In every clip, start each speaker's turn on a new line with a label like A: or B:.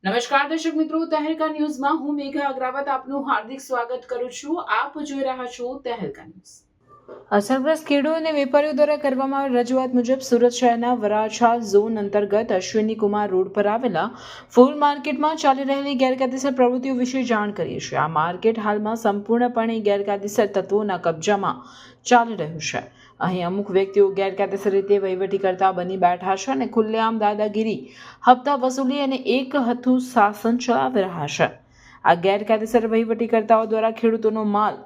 A: નમસ્કાર દર્શક મિત્રો, તહેલકા ન્યૂઝમાં હું મેઘા અગ્રવાલ આપનું હાર્દિક સ્વાગત કરું છું. આપ જોઈ રહ્યા છો તહેલકા ન્યૂઝ. અસરગ્રસ્ત ખેડૂતો અને વેપારીઓ દ્વારા કરવામાં આવેલ રજૂઆત મુજબ સુરત શહેરના વરાછા ઝોન અંતર્ગત અશ્વિની કુમાર રોડ પર આવેલા ફૂલ માર્કેટમાં ચાલી રહેલી ગેરકાયદેસર પ્રવૃત્તિઓ વિશે જાણ કરીએ છીએ. આ માર્કેટ હાલમાં સંપૂર્ણપણે ગેરકાયદેસર તત્વોના કબજામાં ચાલી રહ્યું છે. અહીં અમુક વ્યક્તિઓ ગેરકાયદેસર રીતે વહીવટી કરતા બની બેઠા છે અને ખુલ્લેઆમ દાદાગીરી, હપ્તા વસૂલી અને એક હથ્થું શાસન ચલાવી રહ્યા છે. આ ગેરકાયદેસર વહીવટીકર્તાઓ દ્વારા ખેડૂતોનો માલ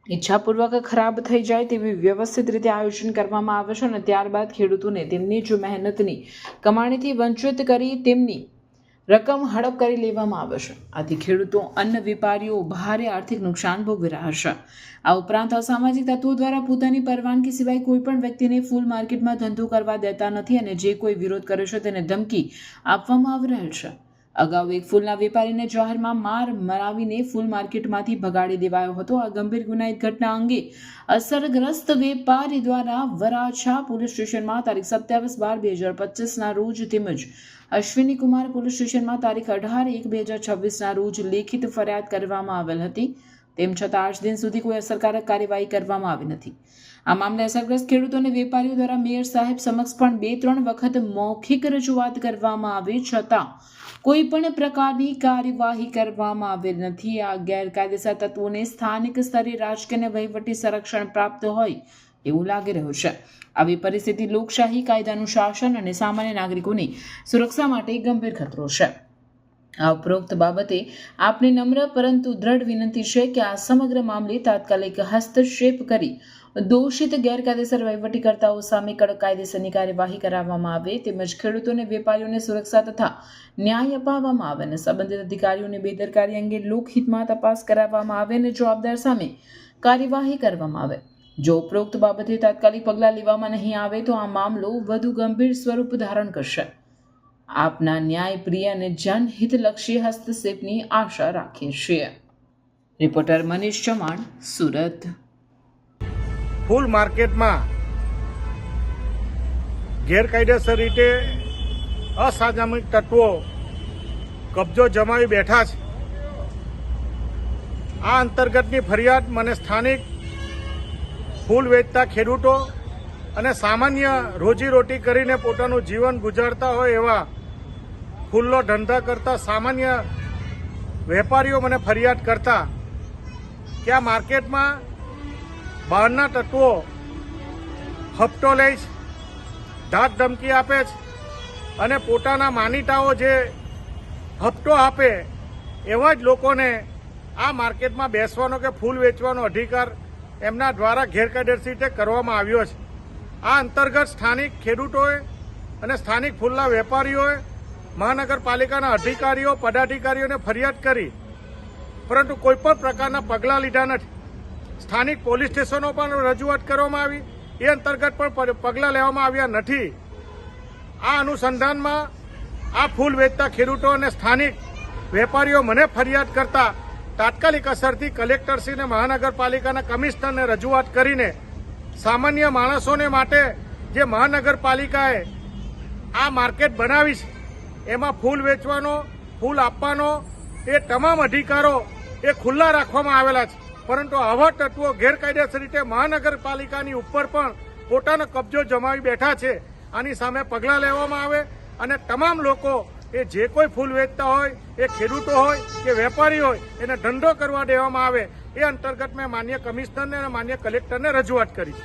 A: ઈચ્છાપૂર્વક ખરાબ થઈ જાય તેવી વ્યવસ્થિત રીતે આયોજન કરવામાં આવે છે અને ત્યારબાદ ખેડૂતોને તેમની જ મહેનતની કમાણીથી વંચિત કરી તેમની રકમ હડપ કરી લેવામાં આવે છે. આથી ખેડૂતો, અન્ન વેપારીઓ ભારે આર્થિક નુકસાન ભોગવી રહ્યા છે. આ ઉપરાંત અસામાજિક તત્વો દ્વારા પોતાની પરવાનગી સિવાય કોઈ પણ વ્યક્તિને ફૂલ માર્કેટમાં ધંધો કરવા દેતા નથી અને જે કોઈ વિરોધ કરે છે તેને ધમકી આપવામાં આવી રહેલ છે. અગાઉ એક ફૂલના વેપારીને જાહેરમાં માર મરાવીને ફૂલ માર્કેટમાંથી ભગાડી દેવાયો હતો. આ ગંભીર ગુનાહિત ઘટના અંગે અસરગ્રસ્ત વેપારી દ્વારા વરાછા પોલીસ સ્ટેશનમાં તારીખ 27/12/2025ના રોજ તેમજ અશ્વિની કુમાર પોલીસ સ્ટેશનમાં તારીખ 18/1/2026ના રોજ લેખિત ફરિયાદ કરવામાં આવેલ હતી. તેમ છતાં આજ દિન સુધી કોઈ અસરકારક કાર્યવાહી કરવામાં આવી નથી. આ મામલે અસરગ્રસ્ત ખેડૂતો અને વેપારીઓ દ્વારા મેયર સાહેબ સમક્ષ પણ 2-3 વખત મૌખિક રજૂઆત કરવામાં આવી છતાં કોઈ પણ પ્રકારની કાર્યવાહી કરવામાં આવેલ નથી. આ ગેરકાયદેસર તત્વોને સ્થાનિક સ્તરે રાજકીય અને વહીવટી સંરક્ષણ પ્રાપ્ત હોય એવું લાગી રહ્યું છે. આવી પરિસ્થિતિ લોકશાહી, કાયદાનું શાસન અને સામાન્ય નાગરિકોની સુરક્ષા માટે ગંભીર ખતરો છે. આ ઉપરોક્ત બાબતે આપને નમ્ર પરંતુ દ્રઢ વિનંતી છે કે આ સમગ્ર મામલે તાત્કાલિક હસ્તક્ષેપ કરી દોષિત ગેરકાયદેસર વહીવટીકર્તાઓ સામે કડક કાયદેસરની કાર્યવાહી કરાવવામાં આવે તેમજ ખેડૂતો અને વેપારીઓને સુરક્ષા તથા ન્યાય અપાવવામાં આવે અને સંબંધિત અધિકારીઓની બેદરકારી અંગે લોકહિતમાં તપાસ કરાવવામાં આવે અને જવાબદાર સામે કાર્યવાહી કરવામાં આવે. જો ઉપરોક્ત બાબતે તાત્કાલિક પગલાં લેવામાં નહીં આવે તો આ મામલો વધુ ગંભીર સ્વરૂપ ધારણ કરશે. આપના ન્યાયપ્રિય અને જનહિતલક્ષી હસ્તક્ષેપની આશા રાખીએ છીએ. રિપોર્ટર મનીષ ચૌહાણ, સુરત.
B: ફૂલ માર્કેટમાં ગેરકાયદેસર રીતે અસામાજિક તત્વો કબજો જમાવી બેઠા છે. આ અંતર્ગતની ફરિયાદ મને સ્થાનિક ફૂલ વેચતા ખેડૂતો અને સામાન્ય રોજીરોટી કરીને પોતાનું જીવન ગુજારતા હોય એવા ફૂલનો ધંધા કરતા સામાન્ય વેપારીઓ મને ફરિયાદ કરતા કે આ માર્કેટમાં બહારના તત્વો હપ્તો લે છે, ધાક ધમકી આપે છે અને પોતાના માનીતાઓ જે હપ્તો આપે એવા જ લોકોને આ માર્કેટમાં બેસવાનો કે ફૂલ વેચવાનો અધિકાર એમના દ્વારા ગેરકાયદેસર રીતે કરવામાં આવ્યો છે. આ અંતર્ગત સ્થાનિક ખેડૂતોએ અને સ્થાનિક ફૂલના વેપારીઓએ મહાનગરપાલિકાના અધિકારીઓ, પદાધિકારીઓને ફરિયાદ કરી, પરંતુ કોઈપણ પ્રકારના પગલાં લીધા નથી. સ્થાનિક પોલીસ સ્ટેશનો પણ રજૂઆત કરવામાં આવી, એ અંતર્ગત પણ પગલાં લેવામાં આવ્યા નથી. આ અનુસંધાનમાં આ ફૂલ વેચતા ખેડૂતો અને સ્થાનિક વેપારીઓ મને ફરિયાદ કરતા તાત્કાલિક અસરથી કલેક્ટરશ્રી અને મહાનગરપાલિકાના કમિશનરને રજૂઆત કરીને સામાન્ય માણસોને માટે જે મહાનગરપાલિકાએ આ માર્કેટ બનાવી છે એમાં ફૂલ વેચવાનો, ફૂલ આપવાનો એ તમામ અધિકારો એ ખુલ્લા રાખવામાં આવેલા છે. પરંતુ આવા તત્વો ગેરકાયદેસર રીતે મહાનગરપાલિકાની ઉપર પણ પોતાનો કબજો જમાવી બેઠા છે. આની સામે પગલાં લેવામાં આવે અને તમામ લોકો એ જે કોઈ ફૂલ વેચતા હોય, એ ખેડૂતો હોય કે વેપારી હોય, એને ધંધો કરવા દેવામાં આવે. એ અંતર્ગત મેં માન્ય કમિશનરને અને માન્ય કલેક્ટરને રજૂઆત કરી છે.